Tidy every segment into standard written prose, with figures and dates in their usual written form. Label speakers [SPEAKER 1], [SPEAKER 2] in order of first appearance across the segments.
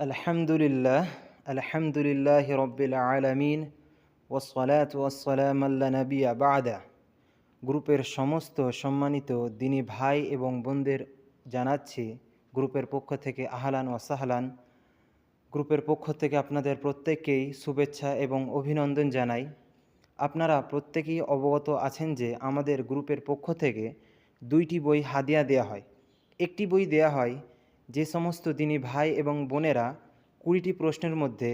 [SPEAKER 1] আলহামদুলিল্লাহ আলহামদুলিল্লাহি রব্বিল আলামিন ওয়াসসালাতু ওয়াসসালামু আলা নাবিয়্যা বা'দা। গ্রুপের সমস্ত সম্মানিত দিনী ভাই এবং বোনদের জানাচ্ছি গ্রুপের পক্ষ থেকে আহলান ওয়া সাহলান। গ্রুপের পক্ষ থেকে আপনাদের প্রত্যেককেই শুভেচ্ছা এবং অভিনন্দন জানাই। আপনারা প্রত্যেকেই অবগত আছেন যে আমাদের গ্রুপের পক্ষ থেকে 2টি বই হাদিয়া দেয়া হয়। একটি বই দেয়া হয় যে সমস্ত দিনী ভাই এবং বোনেরা 20টি প্রশ্নের মধ্যে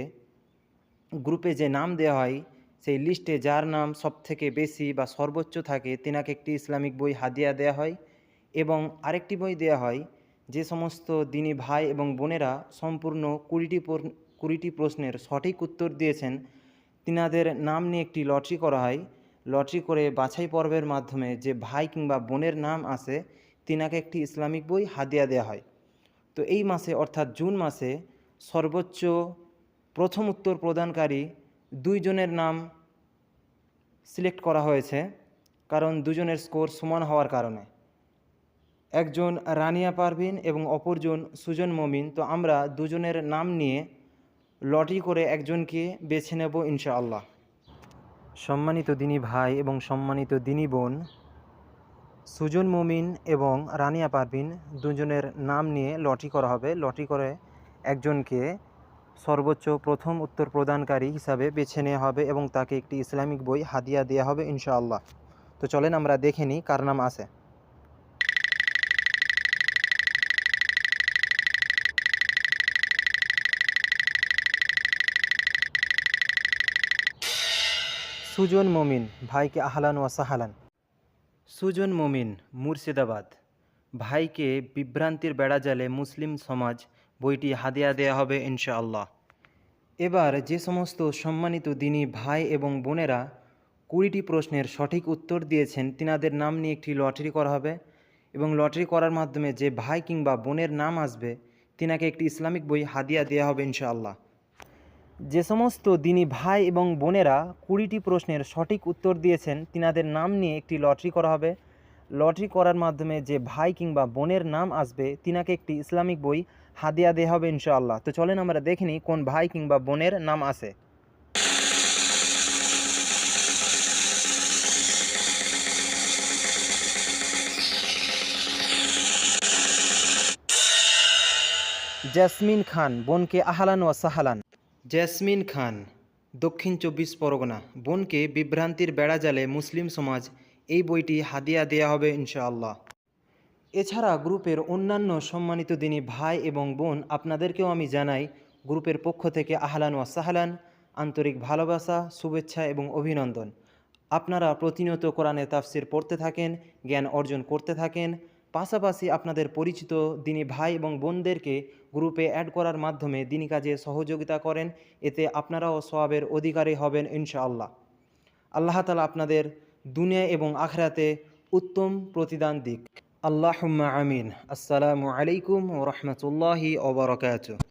[SPEAKER 1] গ্রুপে যে নাম দেওয়া হয় সেই লিস্টে যার নাম সবথেকে বেশি বা সর্বোচ্চ থাকে তেনাকে একটি ইসলামিক বই হাদিয়া দেয়া হয়। এবং আরেকটি বই দেয়া হয় যে সমস্ত দিনী ভাই এবং বোনেরা সম্পূর্ণ 20টি প্রশ্নের সঠিক উত্তর দিয়েছেন তিনাদের নাম নিয়ে একটি লটারি করা হয়। লটারি করে বাছাই পর্বের মাধ্যমে যে ভাই কিংবা বোনের নাম আসে তিনাকে একটি ইসলামিক বই হাদিয়া দেওয়া হয়। তো এই মাসে অর্থাৎ জুন মাসে সর্বোচ্চ প্রথম উত্তর প্রদানকারী 2 জনের নাম সিলেক্ট করা হয়েছে, কারণ দুজনের স্কোর সমান হওয়ার কারণে। একজন রানিয়া পারভিন এবং অপরজন সুজন মমিন। তো আমরা দুজনের নাম নিয়ে লটারি করে একজনকে বেছে নেব ইনশাআল্লাহ। সম্মানিত দিনী ভাই এবং সম্মানিত দিনী বোন, সুজন মমিন এবং রানিয়া পারভিন দুজনের নাম নিয়ে লটারি করা হবে। লটারি করে একজনকে সর্বোচ্চ প্রথম উত্তর প্রদানকারী হিসাবে বেছে নেওয়া হবে এবং তাকে একটি ইসলামিক বই হাদিয়া দেওয়া হবে ইনশাআল্লাহ। তো চলেন আমরা দেখে নিই কার নাম আছে। সুজন মমিন ভাইকে আহলান ওয়া সাহলান। সুজন মমিন, মুর্শিদাবাদ। ভাইকে বিভ্রান্তির বেড়াজালে মুসলিম সমাজ বইটি হাদিয়া দেয়া হবে ইনশাআল্লাহ। এবার যে সমস্ত সম্মানিত দিনী ভাই এবং বোনেরা 20টি প্রশ্নের সঠিক উত্তর দিয়েছেন তিনাদের নাম নিয়ে একটি লটারি করা হবে এবং লটারি করার মাধ্যমে যে ভাই কিংবা বোনের নাম আসবে তিনাকে একটি ইসলামিক বই হাদিয়া দেওয়া হবে ইনশাআল্লাহ। যে সমস্ত দিনী ভাই এবং বোনেরা 20টি প্রশ্নের সঠিক উত্তর দিয়েছেন তিনাদের নাম নিয়ে একটি লটারি করা হবে। লটারি করার মাধ্যমে যে ভাই কিংবা বোনের নাম আসবে তিনাকে একটি ইসলামিক বই হাদিয়া দেওয়া হবে ইনশাআল্লাহ। তো চলেন আমরা দেখে নিই কোন ভাই কিংবা বোনের নাম আসে। জেসমিন খান, বোনকে আহলান ওয়া সাহলান। জেসমিন খান, দক্ষিণ 24 পরগনা। বোনকে বিভ্রান্তির বেড়াজালে মুসলিম সমাজ এই বইটি হাদিয়া দেয়া হবে ইনশাআল্লাহ। এছাড়া গ্রুপের অন্যান্য সম্মানিত দিনী ভাই এবং বোন আপনাদেরকেও আমি জানাই গ্রুপের পক্ষ থেকে আহলান ওয়া সাহলান, আন্তরিক ভালোবাসা, শুভেচ্ছা এবং অভিনন্দন। আপনারা প্রতিনিয়ত কোরআনে তাফসির পড়তে থাকেন, জ্ঞান অর্জন করতে থাকেন, পাশাপাশি আপনাদের পরিচিত দিনী ভাই এবং বোনদেরকে গ্রুপে অ্যাড করার মাধ্যমে দিনী কাজে সহযোগিতা করেন। এতে আপনারাও সওয়াবের অধিকারী হবেন ইনশাআল্লাহ। আল্লাহ তাআলা আপনাদের দুনিয়া এবং আখিরাতে উত্তম প্রতিদান দিক। আল্লাহুম্মা আমিন। আসসালামু আলাইকুম ওয়া রাহমাতুল্লাহি ওয়া বারাকাতুহু।